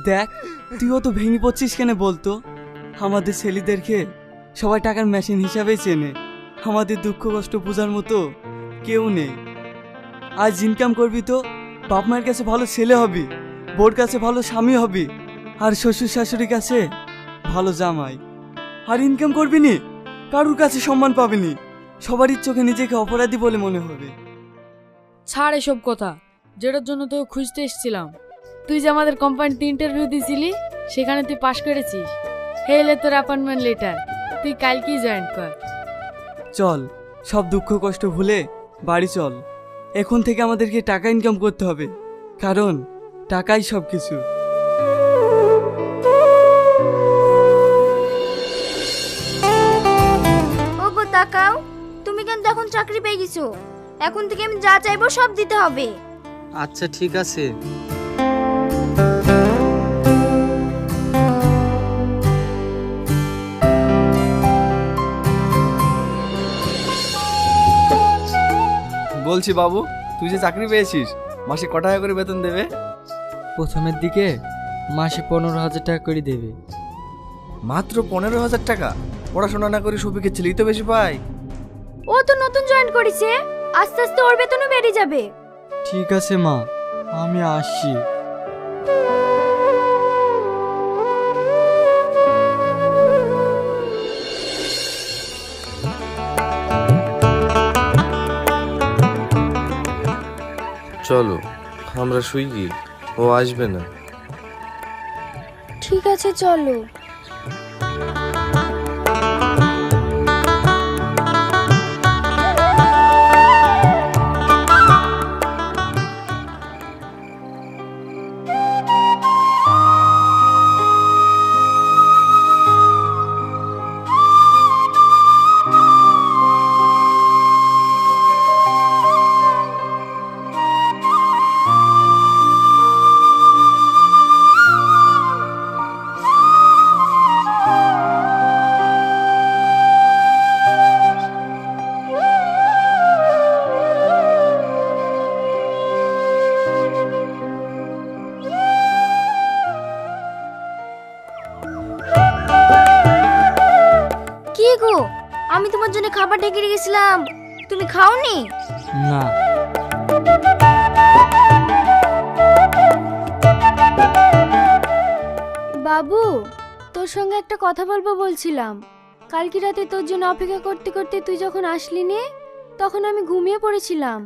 দেখ, তুইও তো ভেঙে পড়ছিস কেন বলতো? আমাদের ছেলেদেরকে সবাই টাকার মেশিন হিসাবেই চেনে। আমাদের দুঃখ কষ্ট বোঝার মতো কেউ নেই। আজ ইনকাম করবি তো বাপ মায়ের কাছে ভালো ছেলে হবি, বোর কাছে ভালো স্বামী হবি, আর শ্বশুর শাশুড়ির কাছে ভালো জামাই। আর ইনকাম করবি নি, কারুর কাছে সম্মান পাবি নি, সবারই চোখে নিজেকে অপরাধী বলে মনে হবে। ছাড় এসব কথা, যেটার জন্য তোকে খুঁজতে এসেছিলাম। তুই যে আমাদের কোম্পানিতে ইন্টারভিউ দিয়েছিলি, সেখানে তুই পাশ করেছিস। হেলে তোর অ্যাপয়েন্টমেন্ট লেটার, তুই কালকেই জয়েন কর। চল, সব দুঃখ কষ্ট ভুলে বাড়ি চল। এখন থেকে আমাদেরকে টাকা ইনকাম করতে হবে, কারণ টাকাই সব কিছু। ওগো তাকাও, তুমি কিন্তু এখন চাকরি পেয়ে গেছো। এখন থেকে আমি যা চাইবো সব দিতে হবে। আচ্ছা ঠিক আছে। বলছি বাবু, তুই যে চাকরি পেয়েছিস, মাসে ক টাকা করে বেতন দেবে? প্রথমের দিকে মাসে 15,000 টাকা করে দেবে। মাত্র 15,000 টাকা? পড়াশোনা না করে সবিকের ছেলেই তো বেশি পায়। ও তো নতুন জয়েন করেছে, আস্তে আস্তে ওর বেতনও বেড়ে যাবে। ঠিক আছে মা, আমি আসছি। চলো আমরা শুই কি, ও আসবে না। ঠিক আছে চলো। কি গো, আমি তোমার জন্য খাবার ঢেকে রেখেছিলাম, তুমি খাওনি? না। বাবু, তোর সঙ্গে একটা কথা বলবো বলছিলাম। কালকে রাতে তোর জন্য অপেক্ষা করতে করতে তুই যখন আসলি নে, তখন আমি ঘুমিয়ে পড়েছিলাম।